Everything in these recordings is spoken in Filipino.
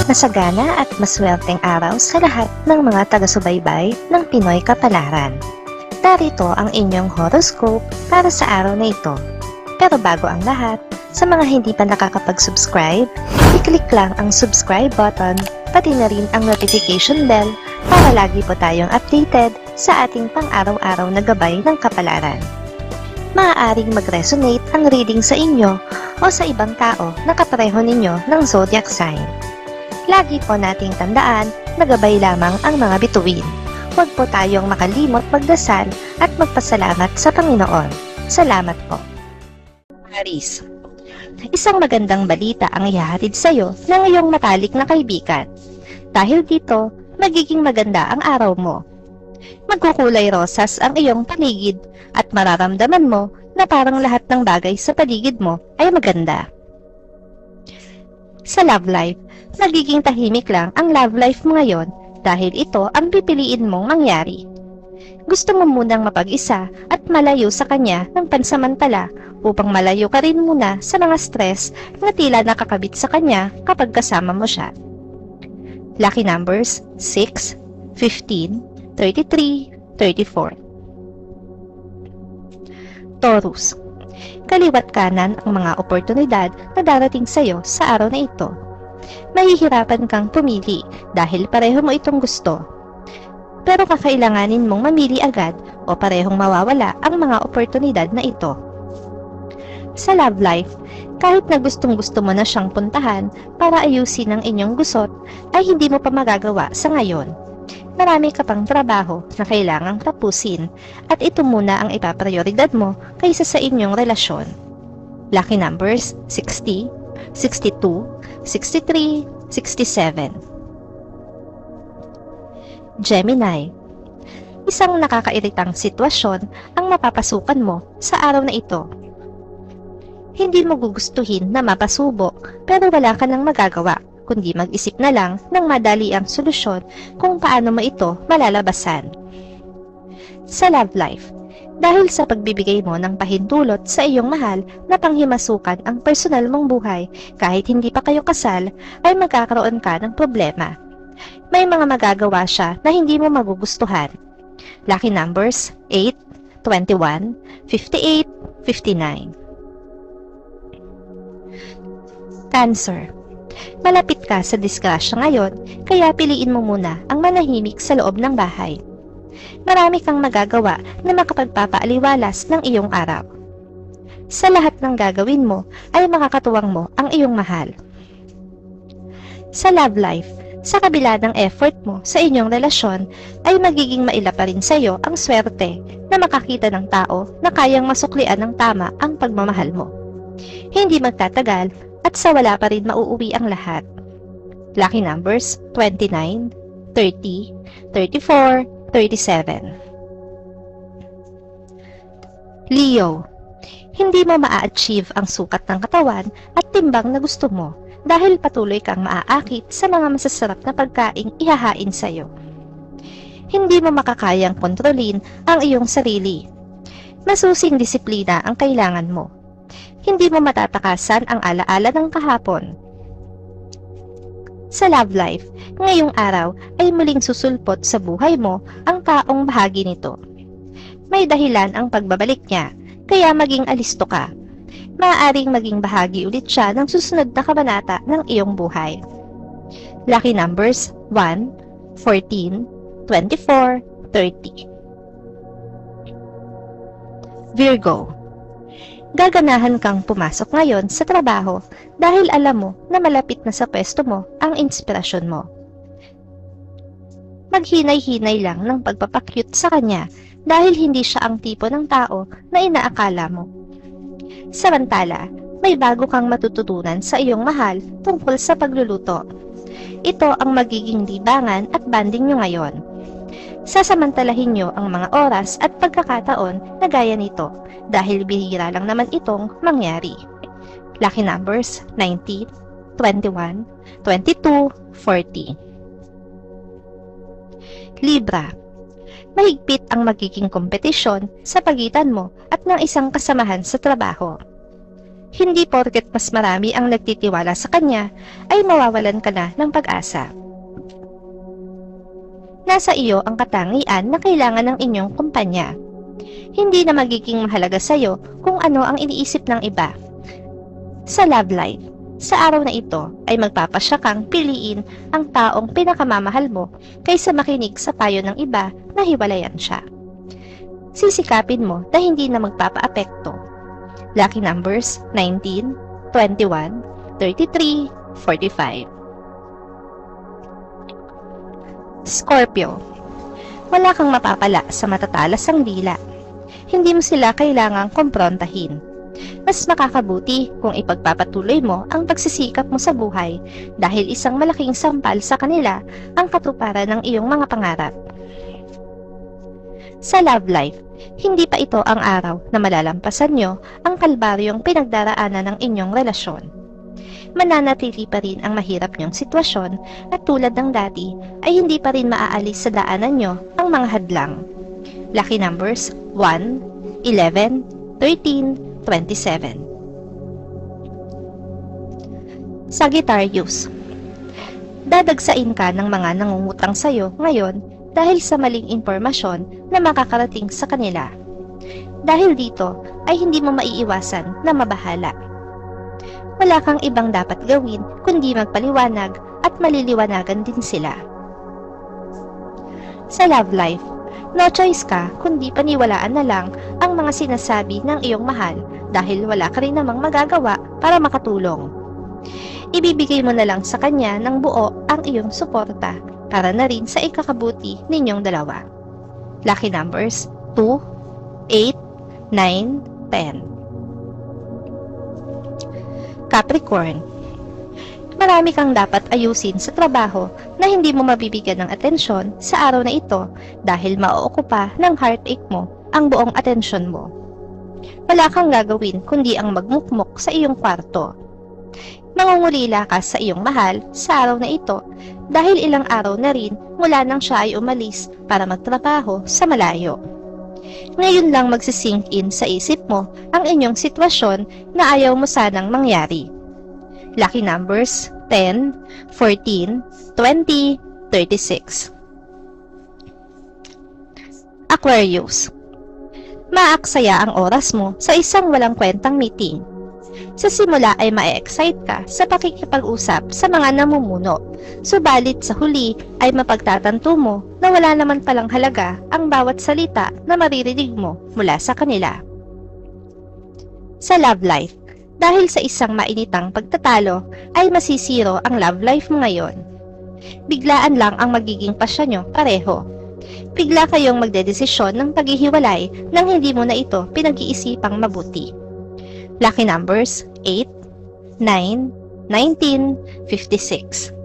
Masagana at maswerteng araw sa lahat ng mga taga-subaybay ng Pinoy Kapalaran. Narito ang inyong horoscope para sa araw na ito. Pero bago ang lahat, sa mga hindi pa nakakapag-subscribe, i-click lang ang subscribe button, pati na rin ang notification bell para lagi po tayong updated sa ating pang-araw-araw na gabay ng kapalaran. Maaaring mag-resonate ang reading sa inyo o sa ibang tao na kapareho ninyo ng zodiac sign. Lagi po nating tandaan na gabay lamang ang mga bituin. Huwag po tayong makalimot magdasal at magpasalamat sa Panginoon. Salamat po. Aries, isang magandang balita ang ihahatid sa iyo ng iyong matalik na kaibigan. Dahil dito, magiging maganda ang araw mo. Magkukulay rosas ang iyong paligid at mararamdaman mo na parang lahat ng bagay sa paligid mo ay maganda. Sa love life, magiging tahimik lang ang love life mo ngayon dahil ito ang pipiliin mong mangyari. Gusto mo munang mapag-isa at malayo sa kanya ng pansamantala upang malayo ka rin muna sa mga stress na tila nakakabit sa kanya kapag kasama mo siya. Lucky numbers 6, 15, 33, 34. Taurus, kaliwat kanan ang mga oportunidad na darating sa iyo sa araw na ito. Mahihirapan kang pumili dahil pareho mo itong gusto. Pero kakailanganin mong mamili agad o parehong mawawala ang mga oportunidad na ito. Sa love life, kahit na gustong-gusto mo na siyang puntahan para ayusin ang inyong gusot, ay hindi mo pa magagawa sa ngayon. Marami ka pang trabaho na kailangang tapusin at ito muna ang ipaprioridad mo kaysa sa inyong relasyon. Lucky numbers 60, 62, 63, 67. Gemini, isang nakakairitang sitwasyon ang mapapasukan mo sa araw na ito. Hindi mo gugustuhin na mapasubok pero wala ka nang magagawa kundi mag-isip na lang ng madali ang solusyon kung paano mo ito malalabasan. Sa love life, dahil sa pagbibigay mo ng pahintulot sa iyong mahal na panghimasukan ang personal mong buhay kahit hindi pa kayo kasal, ay magkakaroon ka ng problema. May mga magagawa siya na hindi mo magugustuhan. Lucky numbers 8, 21, 58, 59. Cancer, malapit ka sa disgrasya ngayon, kaya piliin mo muna ang manahimik sa loob ng bahay. Marami kang magagawa na makapagpapaaliwalas ng iyong araw. Sa lahat ng gagawin mo ay makakatuwang mo ang iyong mahal. Sa love life, sa kabila ng effort mo sa inyong relasyon, ay magiging maila pa rin sa iyo ang swerte na makakita ng tao na kayang masuklian ng tama ang pagmamahal mo. Hindi magtatagal at sa wala pa rin mauuwi ang lahat. Lucky numbers 29, 30, 34, 37. Leo, hindi mo maa-achieve ang sukat ng katawan at timbang na gusto mo dahil patuloy kang maaakit sa mga masasarap na pagkaing ihahain sa iyo. Hindi mo makakayang kontrolin ang iyong sarili. Masusing disiplina ang kailangan mo. Hindi mo matatakasan ang alaala ng kahapon. Sa love life, ngayong araw ay muling susulpot sa buhay mo ang taong bahagi nito. May dahilan ang pagbabalik niya, kaya maging alisto ka. Maaaring maging bahagi ulit siya ng susunod na kabanata ng iyong buhay. Lucky numbers 1, 14, 24, 30. Virgo, gaganahan kang pumasok ngayon sa trabaho dahil alam mo na malapit na sa pwesto mo ang inspirasyon mo. Maghinay-hinay lang ng pagpapakyut sa kanya dahil hindi siya ang tipo ng tao na inaakala mo. Samantala, may bago kang matututunan sa iyong mahal tungkol sa pagluluto. Ito ang magiging libangan at banding nyo ngayon. Sasamantalahin nyo ang mga oras at pagkakataon na gaya nito dahil bihira lang naman itong mangyari. Lucky numbers 19, 21, 22, 40. Libra, mahigpit ang magiging kompetisyon sa pagitan mo at ng isang kasamahan sa trabaho. Hindi porket mas marami ang nagtitiwala sa kanya ay mawawalan ka na ng pag-asa. Nasa iyo ang katangian na kailangan ng inyong kumpanya. Hindi na magiging mahalaga sa iyo kung ano ang iniisip ng iba. Sa love life, sa araw na ito ay magpapasya kang piliin ang taong pinakamamahal mo kaysa makinig sa payo ng iba na hiwalayan siya. Sisikapin mo na hindi na magpapaapekto. Lucky numbers 19, 21, 33, 45. Scorpio, wala kang mapapala sa matatalasang dila. Hindi mo sila kailangang kumprontahin. Mas makakabuti kung ipagpapatuloy mo ang pagsisikap mo sa buhay dahil isang malaking sampal sa kanila ang katuparan ng iyong mga pangarap. Sa love life, hindi pa ito ang araw na malalampasan nyo ang kalbaryong pinagdaraanan ng inyong relasyon. Mananatili pa rin ang mahirap nyong sitwasyon at tulad ng dati ay hindi pa rin maaalis sa daanan nyo ang mga hadlang. Lucky numbers 1, 11, 13, 27. Sagittarius, dadagsain ka ng mga nangungutang sayo ngayon dahil sa maling impormasyon na makakarating sa kanila. Dahil dito ay hindi mo maiiwasan na mabahala. Wala kang ibang dapat gawin kundi magpaliwanag at maliliwanagan din sila. Sa love life, no choice ka kundi paniwalaan na lang ang mga sinasabi ng iyong mahal dahil wala ka rin namang magagawa para makatulong. Ibibigay mo na lang sa kanya ng buo ang iyong suporta para na rin sa ikakabuti ninyong dalawa. Lucky numbers 2, 8, 9, 10. Capricorn, marami kang dapat ayusin sa trabaho na hindi mo mabibigyan ng atensyon sa araw na ito dahil mauokupa ng heartache mo ang buong atensyon mo. Wala kang gagawin kundi ang magmukmok sa iyong kwarto. Nangungulila ka sa iyong mahal sa araw na ito dahil ilang araw na rin mula nang siya ay umalis para magtrabaho sa malayo. Ngayon lang magsisink in sa isip mo ang inyong sitwasyon na ayaw mo sanang mangyari. Lucky numbers 10, 14, 20, 36. Aquarius, maaksaya ang oras mo sa isang walang kwentang meeting. Sa simula ay ma-excite ka sa pakikipag-usap sa mga namumuno, subalit sa huli ay mapagtatanto mo na wala naman palang halaga ang bawat salita na maririnig mo mula sa kanila. Sa love life, dahil sa isang mainitang pagtatalo ay masisiro ang love life mo ngayon. Biglaan lang ang magiging pasya nyo pareho. Bigla kayong magdedesisyon ng paghihiwalay nang hindi mo na ito pinag-iisipang mabuti. Lucky numbers 8, 9, 19, 56.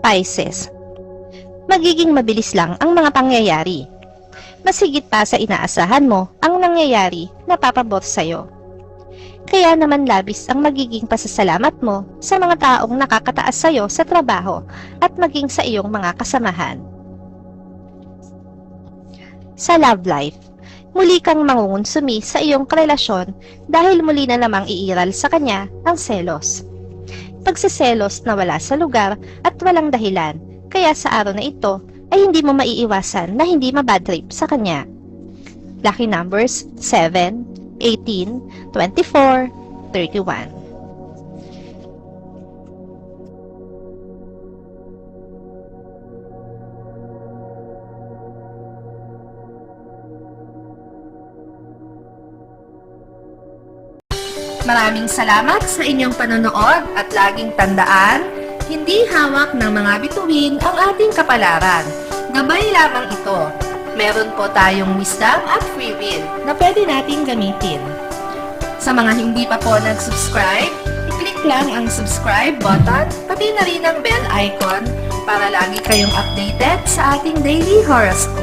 Pisces, magiging mabilis lang ang mga pangyayari. Mas higit pa sa inaasahan mo ang nangyayari na papabor sa'yo. Kaya naman labis ang magiging pasasalamat mo sa mga taong nakakataas sa'yo sa trabaho at maging sa iyong mga kasamahan. Sa love life, muli kang mangungunsumi sa iyong karelasyon dahil muli na namang iiral sa kanya ang selos. Pagsiselos na wala sa lugar at walang dahilan, kaya sa araw na ito ay hindi mo maiiwasan na hindi mabadtrip sa kanya. Lucky numbers 7, 18, 24, 31. Maraming salamat sa inyong panonood at laging tandaan, hindi hawak ng mga bituin ang ating kapalaran. Gabay lamang ito. Meron po tayong wisdom at free will na pwede nating gamitin. Sa mga hindi pa po nag-subscribe, i-click lang ang subscribe button, pati na rin ang bell icon para lagi kayong updated sa ating daily horoscope.